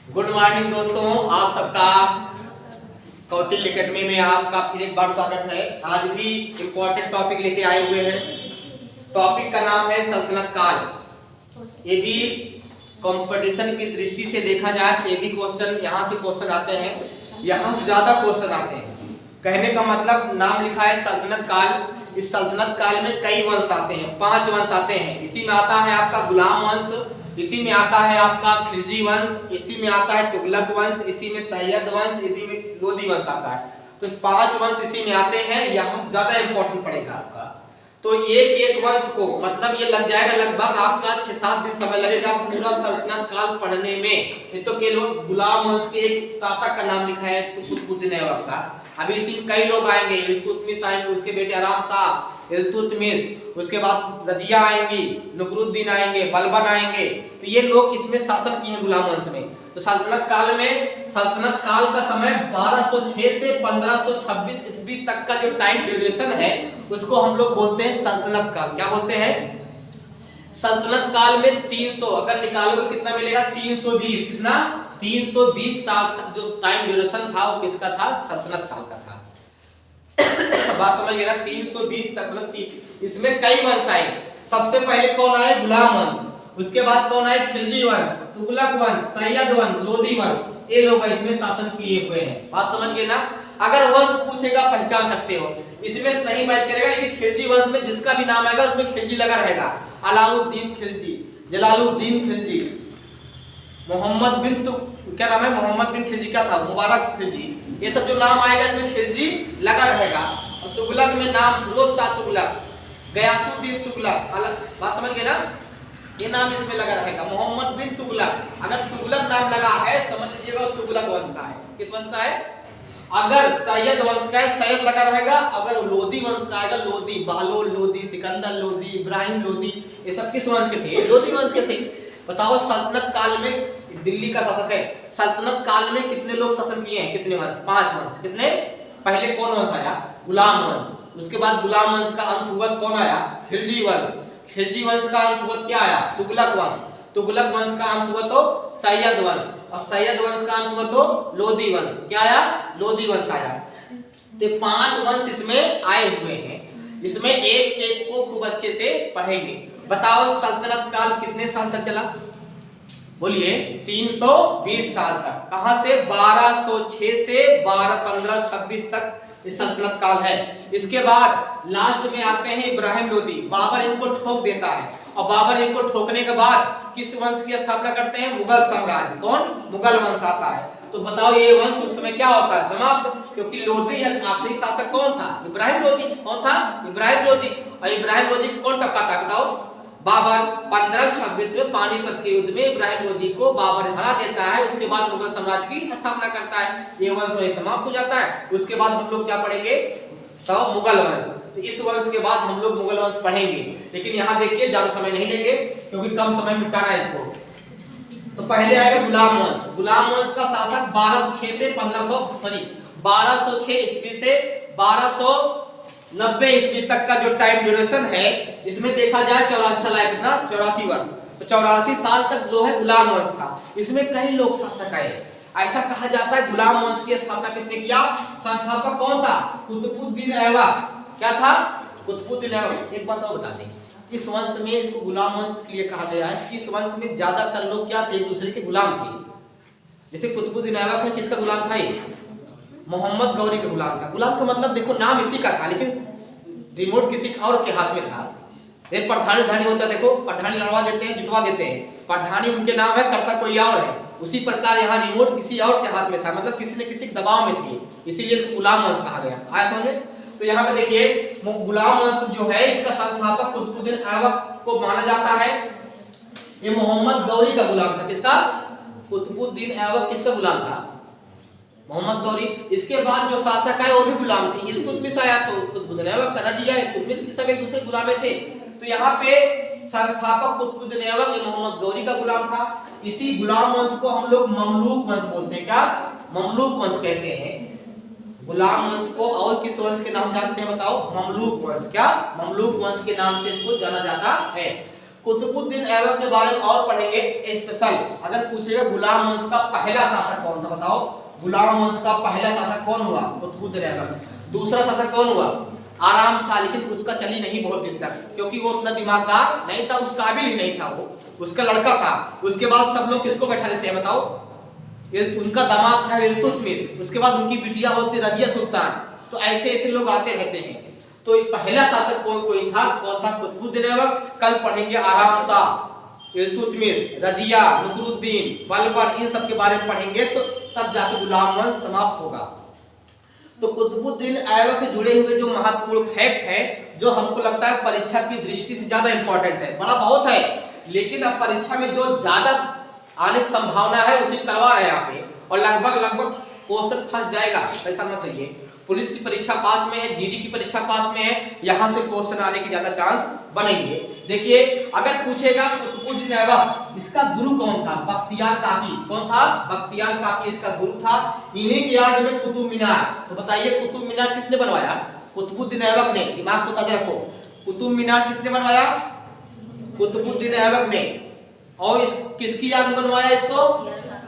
Good morning दोस्तों, आप सबका कौटिल्य एकेडमी में आपका फिर एक बार स्वागत है। आज भी इम्पोर्टेंट टॉपिक लेके आए हुए हैं। टॉपिक का नाम है सल्तनत काल। ये भी कंपटीशन की दृष्टि से देखा जाए तो ये भी क्वेश्चन यहाँ से क्वेश्चन आते हैं, यहाँ से ज्यादा क्वेश्चन आते हैं। कहने का मतलब नाम लिखा है सल्तनत काल। इस सल्तनत काल में कई वंश आते हैं, 5 वंश आते हैं। इसी में आता है आपका गुलाम वंश, इसी में आता है आपका खिलजी वंश, इसी में आता है तुगलक वंश, इसी में सैयद वंश, इसी में लोदी वंश आता है। तो 5 वंश इसी में आते हैं। यहाँ से ज्यादा इंपॉर्टेंट पड़ेगा आपका। तो एक एक वंश को मतलब ये लग जाएगा लगभग आपका 6-7 दिन समय लगेगा पूरा सल्तनत काल पढ़ने में। ये तो केवल गुलाम वंश के एक शासक का नाम लिखा है कुतुबुद्दीन ऐबक का। अभी इसी कई लोग आएंगे, इल्तुतमिश आएंगे, उसके बेटे आराम शाह इल्तुतमिश, उसके बाद रजिया आएंगी, नुकरुद्दीन आएंगे, बलबन आएंगे। तो ये लोग इसमें शासन किए हैं गुलाम वंश में। तो सल्तनत काल में सल्तनत काल का समय 1206 से 1526 ईस्वी तक का जो टाइम ड्यूरेशन है उसको हम लोग बोलते हैं सल्तनत काल। क्या बोलते हैं? सल्तनत काल में 300 अगर निकालोगे कितना मिलेगा? 320। कितना? 320 साल तक जो टाइम ड्यूरेशन था वो किसका था? सल्तनत काल का था। बात समझ गए ना? 320 तक मतलब इसमें कई वंश आए। सबसे पहले कौन आए? गुलाम वंश। उसके बाद कौन आए? खिलजी वंश, तुगलक वंश, सैयद वंश, लोदी वंश। ये लोग इसमें शासन किए हुए हैं। बात समझ गए ना? अगर वंश पूछेगा पहचान सकते हो। इसमें नहीं मैच करेगा, लेकिन खिलजी वंश में जिसका भी नाम आएगा उसमें खिलजी लगा रहेगा। अलाउद्दीन खिलजी, जलालुद्दीन खिलजी, मोहम्मद बिन क्या नाम है? मोहम्मद बिन खिलजी क्या था? मुबारक खिलजी। ये सब जो नाम आएगा इसमें खिलजी लगा रहेगा। और तुगलक में नाम फिरोज शाह तुगलक, गयासुद्दीन तुगलक, बात समझ गए ना? ये नाम इसमें लगा रहेगा। मोहम्मद बिन तुगलक, अगर तुगलक नाम लगा है समझ लीजिएगा तुगलक वंश का है। किस वंश का है? अगर सैयद वंश का है सैयद लगा रहेगा। अगर लोदी वंश का आएगा लोदी, बहलोल लोदी, सिकंदर लोदी, इब्राहिम लोदी, ये सब किस वंश के थे? लोदी वंश के थे। बताओ सल्तनत काल में दिल्ली का शासक है। सल्तनत काल में कितने लोग शासन किए हैं? कितने वंश? 5 वंश। कितने? पहले कौन वंश आया? गुलाम वंश। उसके बाद गुलाम वंश का अंतर्गत कौन आया? खिलजी वंश। खिलजी वंश का अंतर्गत क्या आया? तुगलक वंश। तुगलक वंश का अंतर्गत तो सैयद वंश, और सैयद वंश का अंतर्गत तो लोदी वंश। क्या आया? लोदी वंश आया। तो 5 वंश इसमें आए हुए हैं। इसमें एक एक को खूब अच्छे से पढ़ेंगे। बताओ सल्तनत काल कितने साल तक चला? बोलिए। 320 साल तक। कहां से? 1206 से 1526 तक ये सल्तनत काल है। इसके बाद लास्ट में आते हैं इब्राहिम लोदी। बाबर इनको ठोक देता है, और बाबर इनको ठोकने के बाद किस वंश की स्थापना करते हैं? मुगल साम्राज्य। कौन? मुगल वंश आता है। तो बताओ ये वंश उस समय क्या होता है? समाप्त। क्योंकि लोदी आखिरी शासक कौन था? इब्राहिम लोदी। कौन था? इब्राहिम लोदी। और इब्राहिम लोदी को कौन टपकाता? बताओ। बाबर। 1526 में पानीपत के युद्ध में इब्राहिम लोदी को बाबर हरा देता है। उसके बाद मुगल साम्राज्य की स्थापना करता है। ये वंश वही समाप्त हो जाता है। उसके बाद हम लोग क्या पढ़ेंगे? तो मुगल वंश। तो इस वंश के बाद हम लोग मुगल वंश पढ़ेंगे। लेकिन यहाँ देखिए ज्यादा समय नहीं लेंगे क्योंकि कम समय निपटाना है इसको। तो पहले आएगा गुलाम वंश। गुलाम वंश का शासक 1206 से 1206 ईस्वी से 1290 ईस्वी तक का जो टाइम ड्यूरेशन है इसमें देखा जाए 84 साल है। कितना? 84 वर्ष। तो 84 साल तक जो है गुलाम वंश था। इसमें कई लोग शासक आए। ऐसा कहा जाता है गुलाम वंश की स्थापना किसने किया? संस्थापक कौन था? कुतुबुद्दीन ऐबक। क्या था? कुतुबुद्दीन ऐबक। एक बात और बता दें, इस वंश में इसको गुलाम वंश इसलिए कहा गया है कि इस वंश में ज्यादातर लोग क्या थे? एक दूसरे के गुलाम थे। जैसे कुतुबुद्दीन ऐबक है, किसका गुलाम था? ये मोहम्मद गौरी का गुलाम था। गुलाम का मतलब देखो नाम इसी का था, लेकिन रिमोट किसी और के हाथ में था। एक प्रधानी होता है, देखो प्रधानी लड़वा देते हैं, जितवा देते हैं, प्रधानी उनके नाम है, करता कोई और है। उसी प्रकार यहाँ रिमोट किसी और के हाथ में था, मतलब किसी न किसी दबाव में थी, इसीलिए इसको गुलाम वंश कहा गया। आया समझ में? तो यहाँ पे देखिए गुलाम वंश जो है इसका संस्थापक कुतुबुद्दीन ऐबक को माना जाता है। ये मोहम्मद गौरी का गुलाम था। किसका? कुतुबुद्दीन ऐबक किसका गुलाम था? मोहम्मद गौरी। इसके बाद जो शासक आए वो भी गुलाम थे। इल्तुतमिश आया तो कुतुबुद्दीन ऐबक का, रजिया, इल्तुतमिश की सब एक दूसरे गुलामे थे। तो यहाँ पे संस्थापक कुतुबुद्दीन ऐबक मोहम्मद गौरी का गुलाम था। इसी गुलाम वंश को हम लोग ममलूक वंश बोलते हैं। क्या? ममलूक वंश कहते हैं। गुलाम वंश को और किस वंश के नाम जानते हैं? बताओ। ममलूक वंश। क्या? ममलूक वंश के नाम से इसको जाना जाता है। कुतुबुद्दीन ऐबक के बारे में और पढ़ेंगे स्पेशल। अगर पूछेगा गुलाम वंश का पहला शासक कौन था, बताओ गुलाम वंश का पहला शासक कौन हुआ, कुतुबुद्दीन ऐबक। दूसरा शासक कौन हुआ, आराम शाह, लेकिन उसका चली नहीं बहुत दिन तक, क्योंकि वो उतना दिमागदार नहीं था, उस काबिल ही नहीं था, वो उसका लड़का था। उसके बाद सब लोग किसको बैठा देते हैं बताओ, उनका दामाद था इल्तुतमिश, उसके बाद उनकी बिटिया होती रजिया सुल्तान। तो ऐसे ऐसे लोग आते रहते हैं। तो पहला शासक कोई था, कौन था, कुतुबुद्दीन ऐबक। कल पढ़ेंगे आराम शाह, इल्तुतमिश, रजिया, नुकरुद्दीन, बलबन, इन सब के बारे में पढ़ेंगे, तो तब जाके गुलाम वंश समाप्त होगा। तो कुतुबुद्दीन ऐबक से जुड़े हुए जो महत्वपूर्ण फैक्ट है, जो हमको लगता है परीक्षा की दृष्टि से ज्यादा इंपॉर्टेंट है, बड़ा बहुत है, लेकिन अब परीक्षा में जो ज्यादा आने की संभावना है उसी करवा रहे हैं यहाँ पे, और लगभग क्वेश्चन फंस जाएगा, ऐसा मत कहिए। पुलिस की परीक्षा पास में है, जीडी की परीक्षा पास में है, यहाँ से क्वेश्चन आने के ज्यादा चांस बनेंगे। देखिए अगर पूछेगा कुतुबुद्दीन ऐबक इसका गुरु कौन था, बख्तियार काकी। कौन था, बख्तियार काकी इसका गुरु था। इन्हीं की याद में कुतुब मीनार, तो बताइए कुतुब मीनार किसने बनवाया, कुतुबुद्दीन ऐबक ने। दिमाग को ताजा रखो, कुतुब मीनार किसने बनवाया, कुतुबुद्दीन ऐबक ने। और किसकी याद में बनवाया इसको,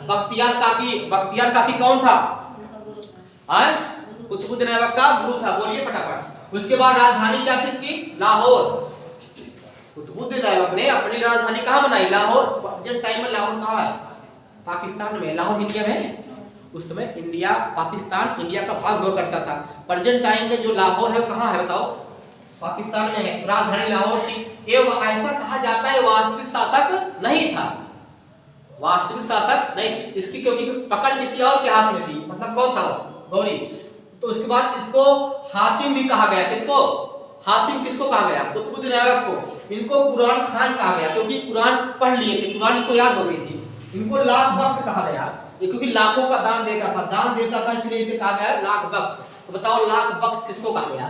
बख्तियार काकी। बख्तियार काकी कौन था, कुतुबुद्दीन ऐबक का गुरु था, बोलिए फटाफट। उसके बाद राजधानी क्या थी इसकी, लाहौर। कुतुबुद्दीन ऐबक ने अपनी राजधानी कहाँ बनाई, लाहौर। प्रेजेंट टाइम में लाहौर कहाँ है, पाकिस्तान में। लाहौर इंडिया में है, उस समय इंडिया पाकिस्तान इंडिया का भाग हुआ करता था। प्रेजेंट टाइम में जो लाहौर है कहाँ है बताओ, पाकिस्तान में है। राजधानी लाहौर थी। ये ऐसा कहा जाता है वास्तविक शासक नहीं था, वास्तविक शासक नहीं इसकी, क्योंकि पकड़ किसी और के हाथ में थी, मतलब कौन था, गौरी। तो उसके बाद इसको हातिम भी कहा गया, किसको, हातिम किसको कहा गया, कुतुबुद्दीन ऐबक को। इनको कुरान खान कहा गया, क्योंकि कुरान पढ़ लिए थे, कुरान इनको याद हो गई थी। इनको लाख बख्श कहा गया, क्योंकि लाखों का दान देता था, इसलिए इसे कहा गया लाख बख्श। तो बताओ लाख बख्श किसको कहा गया,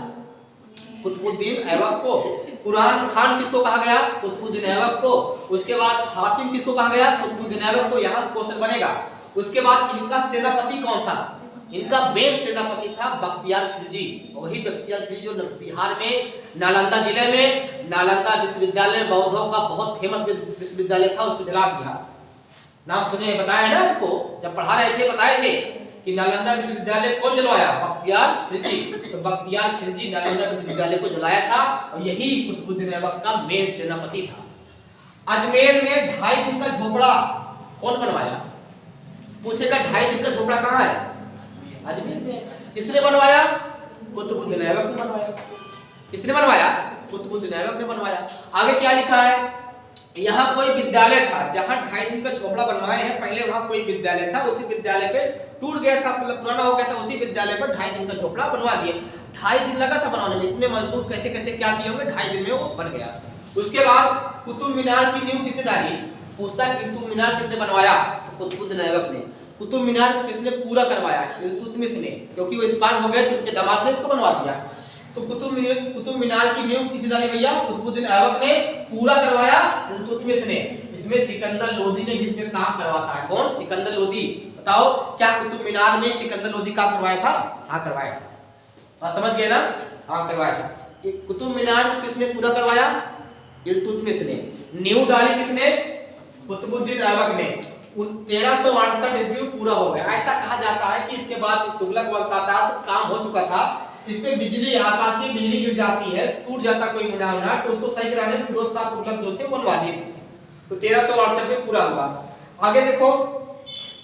कुतुबुद्दीन ऐबक को। कुरान खान किसको कहा गया, कुतुबुद्दीन ऐबक को। उसके बाद हातिम किसको कहा गया, कुतुबुद्दीन ऐबक को। यहाँ से क्वेश्चन बनेगा। उसके बाद इनका सेनापति कौन था, इनका मेन सेनापति था बख्तियार खिलजी। वही बख्तियार खिलजी जो बिहार में नालंदा जिले में नालंदा विश्वविद्यालय, बौद्धों का बहुत फेमस विश्वविद्यालय था, उसको जला दिया। नाम सुने, बताया ना आपको, जब पढ़ा रहे थे बताए थे कि नालंदा विश्वविद्यालय कौन जलवाया, बख्तियार खिलजी। तो बख्तियार खिलजी नालंदा विश्वविद्यालय को जलाया था, और यही कुतुबुद्दीन ऐबक का मेन सेनापति था। अजमेर में 2.5 दिन का झोपड़ा कौन बनवाया, पूछेगा 2.5 दिन का झोपड़ा कहाँ है, अजमेर में। किसने बनवाया, कुतुबुद्दीन ऐबक ने बनवाया। किसने बनवाया, कुतुबुद्दीन ऐबक ने बनवाया। आगे क्या लिखा है, यहाँ कोई विद्यालय था, जहाँ 2.5 दिन का झोपड़ा बनवाए हैं, पहले वहाँ कोई विद्यालय था, उसी विद्यालय पे टूट गया था, मतलब पुराना हो गया था, उसी विद्यालय पर 2.5 दिन का झोपड़ा बनवा दिए। 2.5 दिन लगा था बनाने में, इतने मजदूर कैसे कैसे क्या किए होंगे, 2.5 दिन में वो बन गया। उसके बाद कुतुब मीनार की नींव किसने डाली, पूछता है कुतुब मीनार किसने बनवाया, कुतुबुद्दीन ऐबक ने। कुतुब मीनार किसने पूरा करवाया, इल्तुतमिश ने, क्योंकि वो एक्सपायर हो गए तो उनके दामाद ने इसको बनवा दिया। तो कुतुब मीनार की नींव किसने डाली भैया, कुतुबुद्दीन ऐबक ने। पूरा करवाया इल्तुतमिश ने। इसमें सिकंदर लोदी ने इसमें काम करवाता है, कौन, सिकंदर लोदी। बताओ क्या कुतुब मीनार में सिकंदर लोदी काम करवाया था, हाँ करवाया था, बात समझ गए ना, हाँ करवाया था। कुतुब मीनार को किसने पूरा करवाया, इल्तुतमिश ने। नींव डाली किसने, कुतुबुद्दीन ऐबक ने। 1368 ईस्वी में पूरा हो गया। ऐसा कहा जाता है कि इसके बाद तुगलक वंश आता है, तो काम हो चुका था। इस पे बिजली, आकाशीय बिजली गिर जाती है, टूट जाता कोई मीनार, तो उसको सही कराने में फिरोज शाह तुगलक जो थे बनवा दिए। तो 1368 में पूरा हुआ। आगे देखो,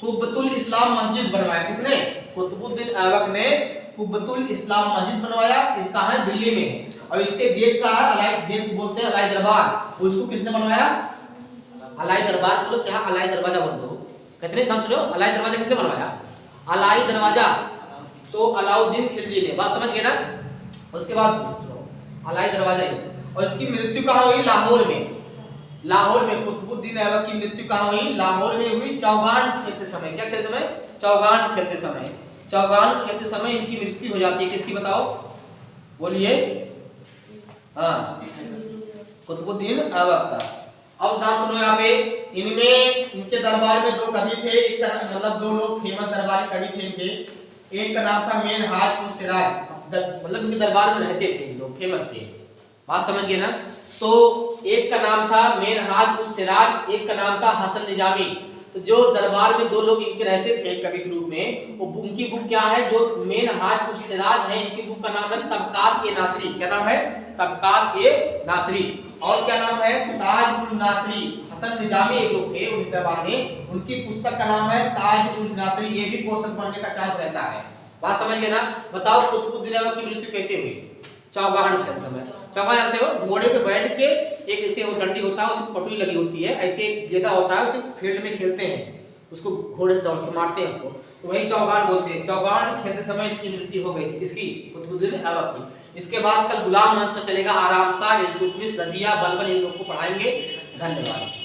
कुब्बतुल इस्लाम मस्जिद बनवाया किसने, कुतुबुद्दीन ऐबक ने कुब्बतुल इस्लाम मस्जिद बनवाया। इसका है दिल्ली में, और इसके गेट का है अलाई, गेट बोलते हैं अलाई दरबार। उसको किसने बनवाया, अलाई दरबार बोलो, चाहे अलाई दरवाजा बोल दो, कितने नाम सुनो, अलाई दरवाजा किसने बनवाया, अलाई दरवाजा तो अलाउद्दीन खिलजी ने, बात समझ गए ना। उसके बाद अलाई दरवाजा ही, और इसकी मृत्यु कहाँ हुई, लाहौर में। लाहौर में कुतुबुद्दीन ऐबक की मृत्यु कहाँ हुई, लाहौर में हुई, चौगान खेलते समय। क्या खेलते समय, चौगान खेलते समय। चौगान खेलते समय इनकी मृत्यु हो जाती है, किसकी बताओ, बोलिए, हाँ कुतुबुद्दीन ऐबक का। अब नाम सुनो यहाँ पे, इनमें इनके दरबार में 2 कवि थे, एक मतलब 2 लोग फेमस दरबारी कवि थे इनके। एक का नाम था मेनहाज उस सिराज, मतलब इनके दरबार में रहते थे लोग, फेमस थे, बात समझ गए ना। तो एक का नाम था मेनहाज उस सिराज, एक का नाम था हसन निजामी। तो जो दरबार में दो लोग इनसे रहते थे कवि के रूप में, वो उनकी बुक क्या है, जो मेनहाज उस सिराज है, इनकी बुक का नाम है तबकात ए नासरी। क्या नाम है? तबकात ए नासरी। और क्या नाम है? ताज उल नासरी। हसन निजामी एक लोग थे उस दरबार में, उनकी पुस्तक का नाम है ताज उल नासरी। ये भी क्वेश्चन बनने का चांस रहता है। बात समझ गए ना? बताओ कुतुबुद्दीन ऐबक की मृत्यु कैसे हुई? चौगान के समय। चौगान जानते हो? घोड़े पे बैठ के, एक ऐसे वो डंडी होता है, उसमें पटुई लगी होती है, ऐसे एक जगह होता है, उसे फील्ड में खेलते हैं, उसको घोड़े से दौड़ के मारते हैं उसको, तो वही चौगान बोलते हैं। चौगान खेलते समय इनकी मृत्यु हो गई थी। किसकी? कुतुबुद्दीन ऐबक की। इसके बाद कल गुलाम वंश का चलेगा, आराम शाह, इल्तुतमिश, रजिया, बलबन, इन लोग को पढ़ाएंगे। धन्यवाद।